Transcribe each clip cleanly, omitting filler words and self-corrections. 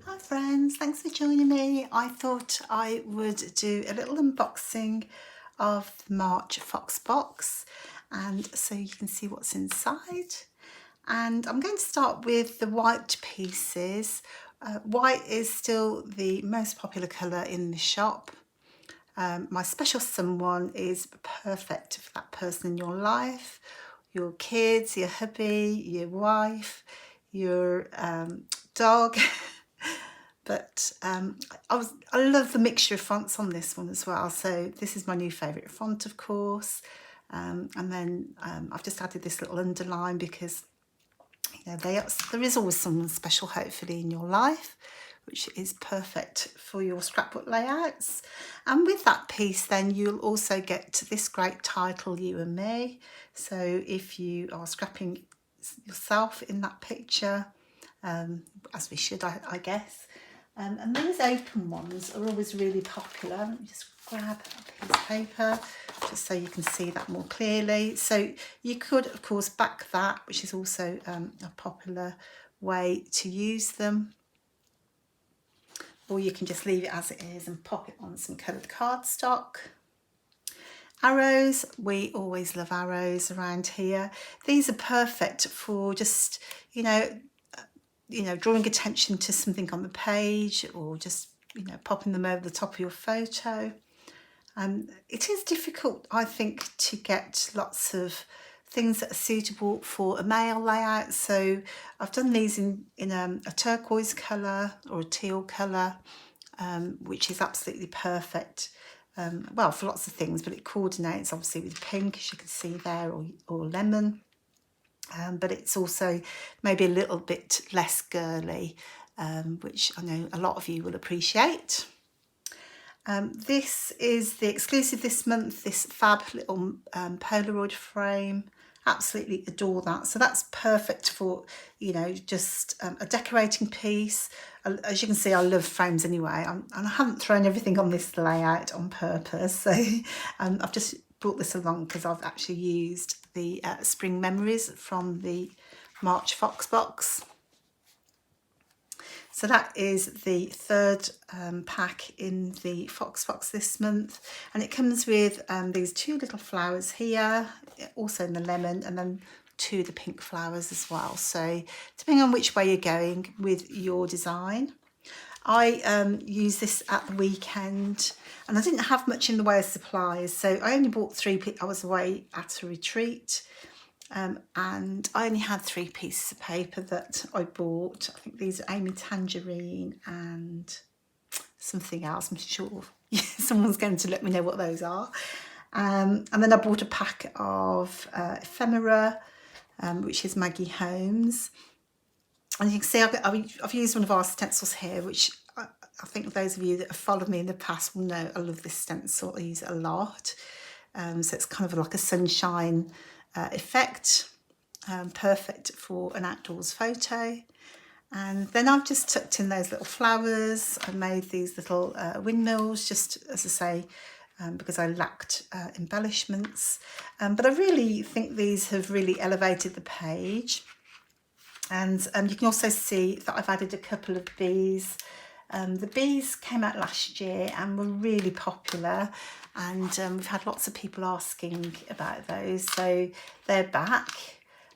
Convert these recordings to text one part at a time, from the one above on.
Hi friends, thanks for joining me. I thought I would do a little unboxing of the March Fox box, and so you can see what's inside. And I'm going to start with the white pieces. White is still the most popular colour in the shop. My special someone is perfect for that person in your life, your kids, your hubby, your wife, your dog. But I love the mixture of fonts on this one as well. So this is my new favourite font, of course. And then I've just added this little underline because there is always someone special, hopefully, in your life, which is perfect for your scrapbook layouts. And with that piece, then you'll also get this great title, You and Me. So if you are scrapping yourself in that picture, as we should, I guess. And these open ones are always really popular. Let me just grab a piece of paper just so you can see that more clearly. So you could, of course, back that, which is also a popular way to use them. Or you can just leave it as it is and pop it on some coloured cardstock. Arrows, we always love arrows around here. These are perfect for just, drawing attention to something on the page, or just, popping them over the top of your photo. It is difficult, I think, to get lots of things that are suitable for a mail layout. So I've done these in a turquoise colour or a teal colour, which is absolutely perfect. Well, for lots of things, but it coordinates obviously with pink, as you can see there, or lemon. But it's also maybe a little bit less girly, which I know a lot of you will appreciate. This is the exclusive this month, this fab little Polaroid frame. Absolutely adore that. So that's perfect for, just a decorating piece. As you can see, I love frames anyway, and I haven't thrown everything on this layout on purpose. So I've just brought this along because I've actually used the Spring Memories from the March Fox box. So that is the third pack in the Fox box this month, and it comes with these two little flowers here, also in the lemon, and then two of the pink flowers as well. So depending on which way you're going with your design. I used this at the weekend, and I didn't have much in the way of supplies, so I only bought I was away at a retreat, and I only had 3 pieces of paper that I bought. I think these are Amy Tangerine and something else. I'm sure someone's going to let me know what those are. And then I bought a pack of ephemera, which is Maggie Holmes. And you can see I've used one of our stencils here, which I think those of you that have followed me in the past will know I love this stencil. I use it a lot. So it's kind of like a sunshine effect, perfect for an outdoors photo. And then I've just tucked in those little flowers. I made these little windmills, just as I say, because I lacked embellishments. But I really think these have really elevated the page. And you can also see that I've added a couple of bees. The bees came out last year and were really popular, and we've had lots of people asking about those, so they're back.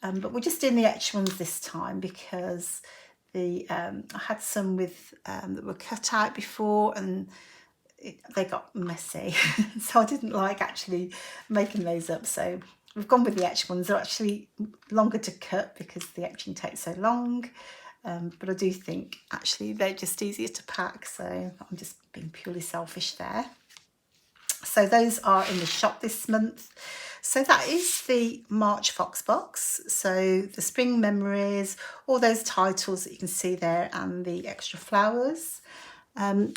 But we're just doing the extra ones this time because I had some with that were cut out before, and they got messy. So I didn't like actually making those up, so we've gone with the etched ones. They're actually longer to cut because the etching takes so long, but I do think actually they're just easier to pack, so I'm just being purely selfish there. So those are in the shop this month. So that is the March Fox box. So the Spring Memories, all those titles that you can see there, and the extra flowers.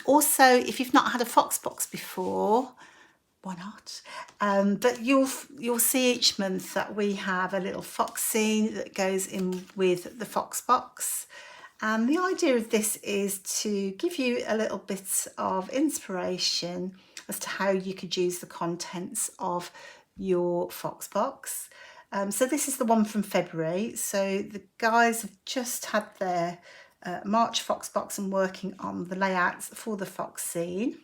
Also, if you've not had a Fox box before, why not? But you'll see each month that we have a little fox scene that goes in with the Fox box. And the idea of this is to give you a little bit of inspiration as to how you could use the contents of your Fox box. So this is the one from February. So the guys have just had their March Fox box and working on the layouts for the fox scene.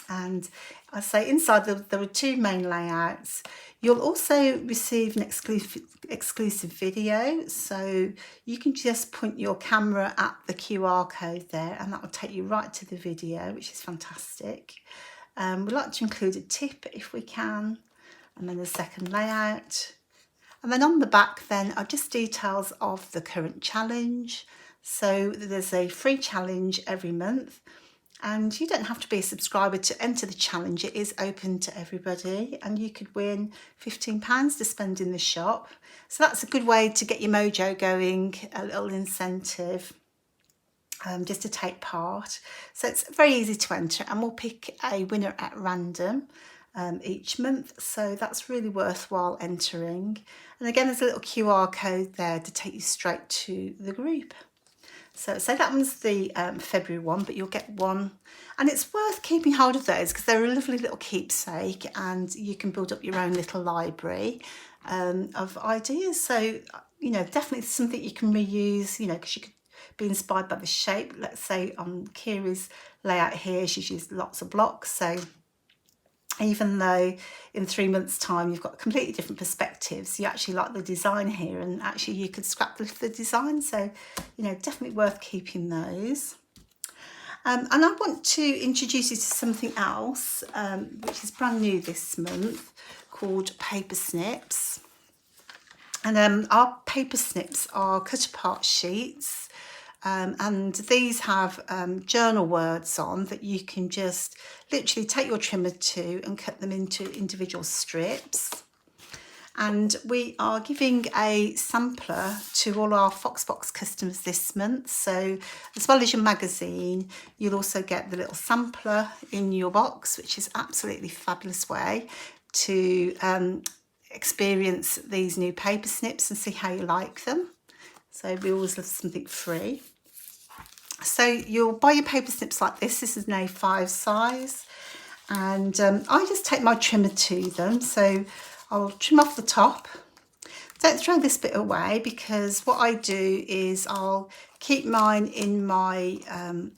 And I say inside there are two main layouts. You'll also receive an exclusive video, so you can just point your camera at the QR code there and that will take you right to the video, which is fantastic. We like to include a tip if we can, and then the second layout. And then on the back then are just details of the current challenge. So there's a free challenge every month. And you don't have to be a subscriber to enter the challenge. It is open to everybody, and you could win £15 to spend in the shop. So that's a good way to get your mojo going, a little incentive just to take part. So it's very easy to enter, and we'll pick a winner at random each month. So that's really worthwhile entering. And again, there's a little QR code there to take you straight to the group. So that one's the February one, but you'll get one. And it's worth keeping hold of those because they're a lovely little keepsake, and you can build up your own little library of ideas. So, you know, definitely something you can reuse, you know, because you could be inspired by the shape. Let's say on Kira's layout here, she's used lots of blocks. So even though in 3 months' time you've got completely different perspectives, you actually like the design here, and actually you could scrap the design. So, you know, definitely worth keeping those. And I want to introduce you to something else, which is brand new this month, called paper snips. And our paper snips are cut apart sheets. And these have journal words on that you can just literally take your trimmer to and cut them into individual strips. And we are giving a sampler to all our Foxbox customers this month. So as well as your magazine, you'll also get the little sampler in your box, which is absolutely fabulous way to experience these new paper snips and see how you like them. So we always love something free. So you'll buy your paper snips like this. This is an A5 size, and I just take my trimmer to them. So I'll trim off the top. Don't throw this bit away, because what I do is I'll keep mine in my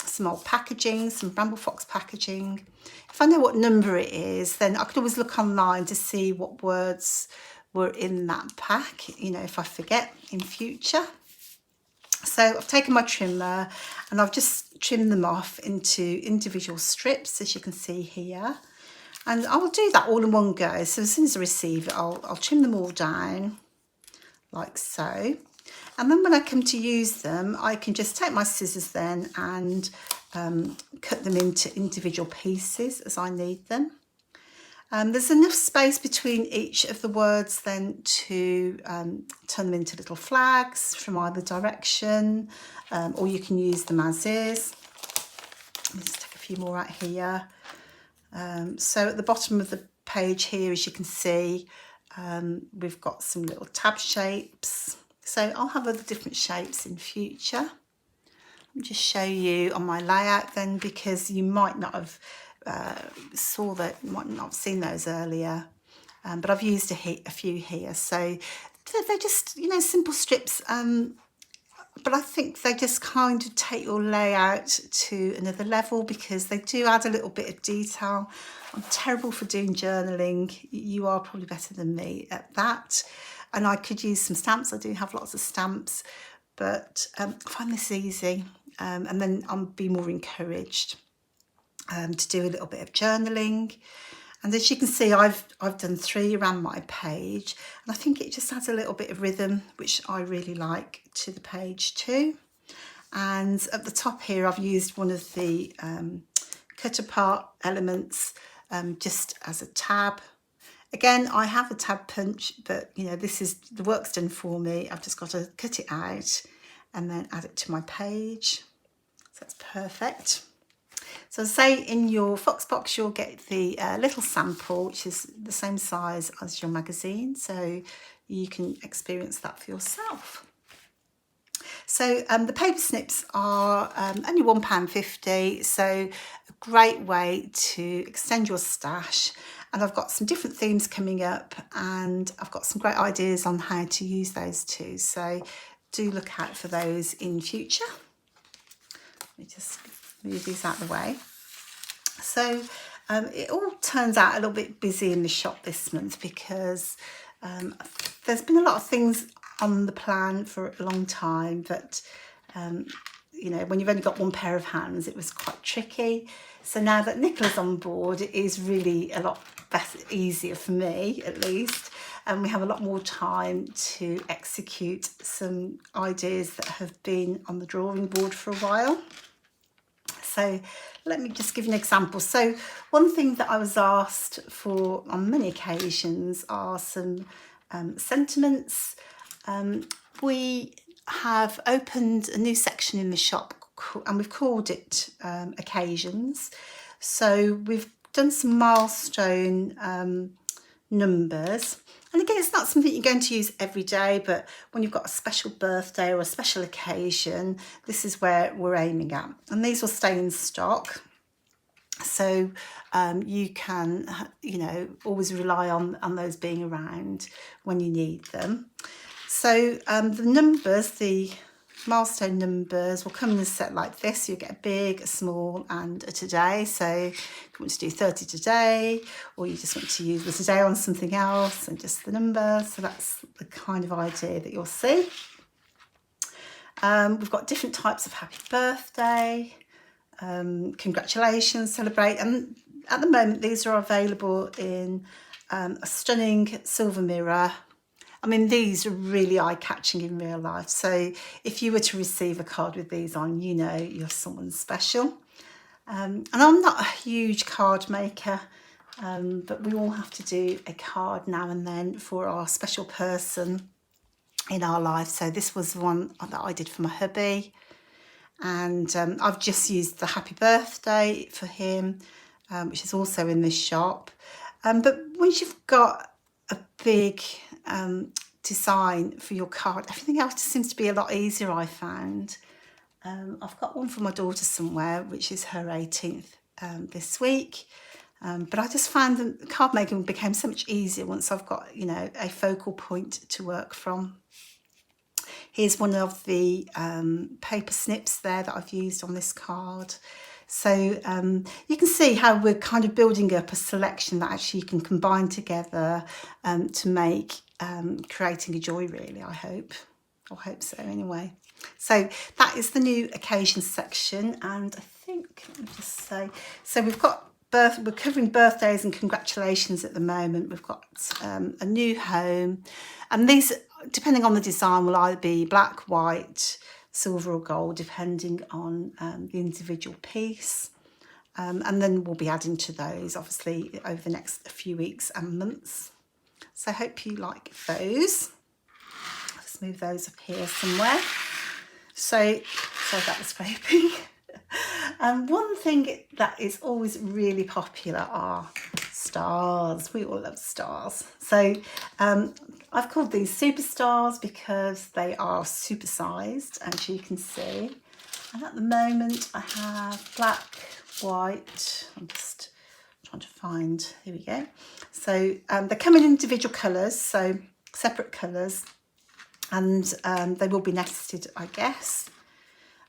some old packaging, some Bramble Fox packaging. If I know what number it is, then I could always look online to see what words were in that pack, you know, if I forget in future. So I've taken my trimmer and I've just trimmed them off into individual strips, as you can see here. And I'll do that all in one go. So as soon as I receive it, I'll trim them all down like so. And then when I come to use them, I can just take my scissors then and cut them into individual pieces as I need them. There's enough space between each of the words then to turn them into little flags from either direction, or you can use them as is. Let me just take a few more out here. So at the bottom of the page here, as you can see, we've got some little tab shapes. So I'll have other different shapes in future. I'll just show you on my layout then, because you might not have might not have seen those earlier, but I've used a few here. So they're just, you know, simple strips, but I think they just kind of take your layout to another level, because they do add a little bit of detail. I'm terrible for doing journaling. You are probably better than me at that. And I could use some stamps. I do have lots of stamps, but I find this easy, and then I'll be more encouraged to do a little bit of journaling. And as you can see, I've done 3 around my page, and I think it just adds a little bit of rhythm, which I really like, to the page too. And at the top here, I've used one of the cut apart elements just as a tab. Again, I have a tab punch, but you know, the work's done for me. I've just got to cut it out and then add it to my page. So that's perfect. So say in your Foxbox, you'll get the little sample, which is the same size as your magazine, so you can experience that for yourself. So the paper snips are only £1.50, so a great way to extend your stash. And I've got some different themes coming up, and I've got some great ideas on how to use those too. So do look out for those in future. Let me just move these out of the way. So it all turns out a little bit busy in the shop this month because there's been a lot of things on the plan for a long time, but you know, when you've only got one pair of hands, it was quite tricky. So now that Nicola's on board, it is really a lot better, easier for me at least, and we have a lot more time to execute some ideas that have been on the drawing board for a while. So let me just give you an example. So one thing that I was asked for on many occasions are some sentiments. We have opened a new section in the shop and we've called it occasions. So we've done some milestone numbers. And again, it's not something you're going to use every day, but when you've got a special birthday or a special occasion, this is where we're aiming at. And these will stay in stock. So you can, you know, always rely on those being around when you need them. So the numbers, the milestone numbers will come in a set like this. You get a big, a small and a today. So if you want to do 30 today, or you just want to use the today on something else and just the number. So that's the kind of idea that you'll see. We've got different types of happy birthday, congratulations, celebrate. And at the moment, these are available in a stunning silver mirror. I mean, these are really eye-catching in real life. So if you were to receive a card with these on, you know you're someone special. And I'm not a huge card maker, but we all have to do a card now and then for our special person in our life. So this was one that I did for my hubby. And I've just used the happy birthday for him, which is also in this shop. But once you've got a big design for your card, everything else just seems to be a lot easier, I found. I've got one for my daughter somewhere, which is her 18th this week. But I just found that card making became so much easier once I've got, you know, a focal point to work from. Here's one of the paper snips there that I've used on this card. So you can see how we're kind of building up a selection that actually you can combine together to make creating a joy, really, I hope. I hope so anyway. So that is the new occasion section, and I think, let me just say, so we're covering birthdays and congratulations at the moment. We've got a new home, and these, depending on the design, will either be black, white, silver or gold, depending on the individual piece. And then we'll be adding to those, obviously, over the next few weeks and months. So I hope you like those. Let's move those up here somewhere. So that was scraping. One thing that is always really popular are stars. We all love stars. So I've called these superstars because they are supersized, as you can see. And at the moment I have black, white. I'm just trying to find, here we go. So they come in individual colours, so separate colours, and they will be nested, I guess.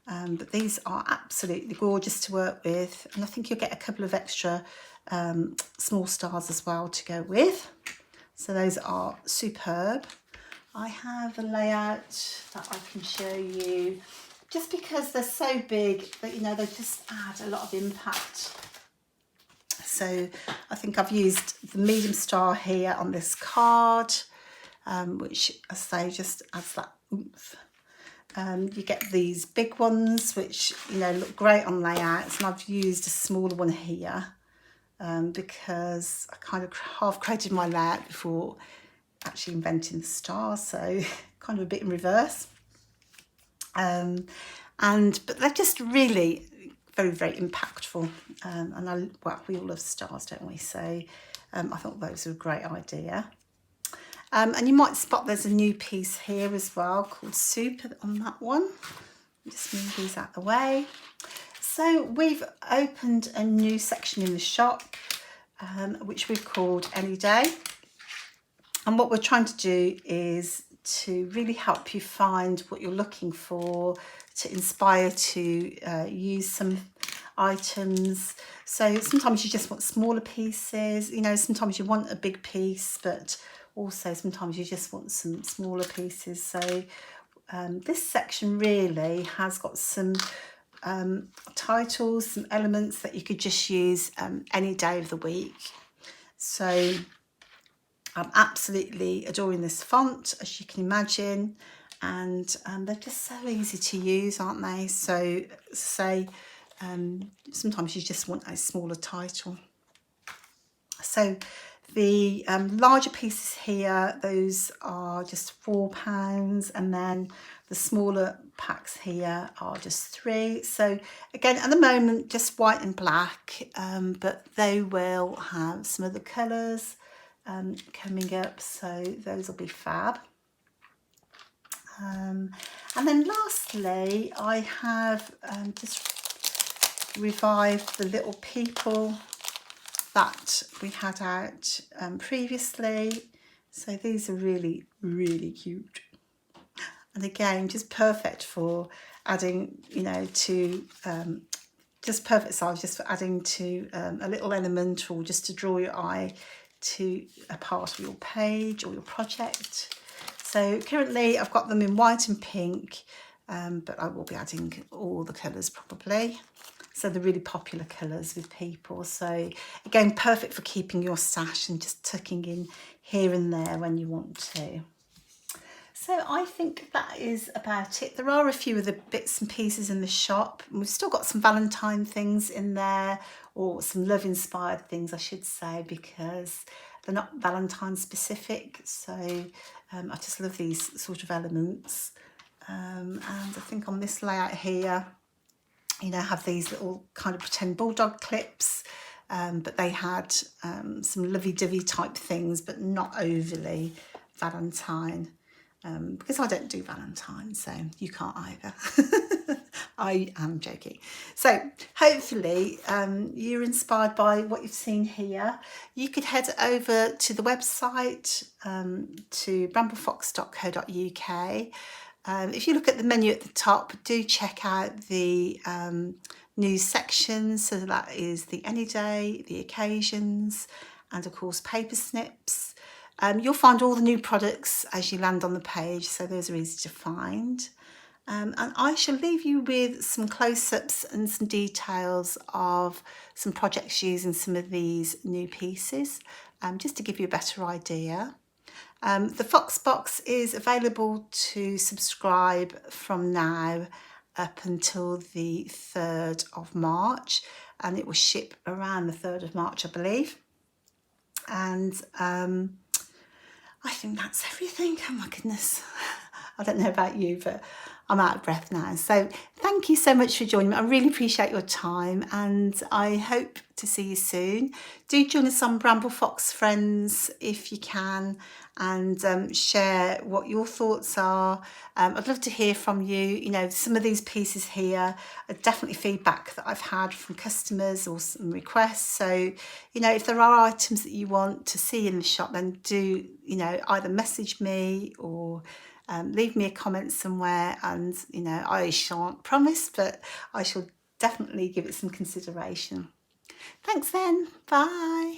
But these are absolutely gorgeous to work with, and I think you'll get a couple of extra small stars as well to go with. So those are superb. I have a layout that I can show you, just because they're so big that, you know, they just add a lot of impact. So I think I've used the medium star here on this card, which, as I say, just adds that oomph. You get these big ones, which, you know, look great on layouts, and I've used a smaller one here because I kind of half created my layout before actually inventing the stars, so kind of a bit in reverse. But they're just really very, very impactful, and well, we all love stars, don't we? So I thought those were a great idea. And you might spot there's a new piece here as well called Super on that one. Just move these out of the way. So we've opened a new section in the shop, which we've called Any Day. And what we're trying to do is to really help you find what you're looking for, to inspire to use some items. So sometimes you just want smaller pieces, you know, sometimes you want a big piece, but also sometimes you just want some smaller pieces. So this section really has got some titles, some elements that you could just use any day of the week. So I'm absolutely adoring this font, as you can imagine, and they're just so easy to use, aren't they? So say sometimes you just want a smaller title. So the larger pieces here, those are just £4, and then the smaller packs here are just £3. So again, at the moment, just white and black, but they will have some of the colours coming up, so those will be fab. And then lastly, I have just revived the little people that we had out previously. So these are really, really cute. And again, just perfect for adding, you know, to just perfect size, just for adding to a little element, or just to draw your eye to a part of your page or your project. So currently I've got them in white and pink, but I will be adding all the colours probably. So the really popular colours with people. So again, perfect for keeping your stash and just tucking in here and there when you want to. So I think that is about it. There are a few of the bits and pieces in the shop. We've still got some Valentine things in there, or some love inspired things I should say, because they're not Valentine specific. So I just love these sort of elements. And I think on this layout here, you know, have these little kind of pretend bulldog clips, but they had some lovey-dovey type things, but not overly Valentine. Because I don't do Valentine, so you can't either. I am joking. So hopefully you're inspired by what you've seen here. You could head over to the website, to bramble.fox.co.uk. If you look at the menu at the top, do check out the news section. So that is the any day, the occasions, and of course paper snips. You'll find all the new products as you land on the page, so those are easy to find. And I shall leave you with some close-ups and some details of some projects using some of these new pieces, just to give you a better idea. The Fox box is available to subscribe from now up until the 3rd of March, and it will ship around the 3rd of March, I believe. And I think that's everything. Oh my goodness. I don't know about you, but I'm out of breath now. So thank you so much for joining me. I really appreciate your time, and I hope to see you soon. Do join us on Bramble Fox Friends if you can, and share what your thoughts are. I'd love to hear from you. You know, some of these pieces here are definitely feedback that I've had from customers or some requests. So, you know, if there are items that you want to see in the shop, then do, you know, either message me or leave me a comment somewhere, and, you know, I shan't promise, but I shall definitely give it some consideration. Thanks then. Bye.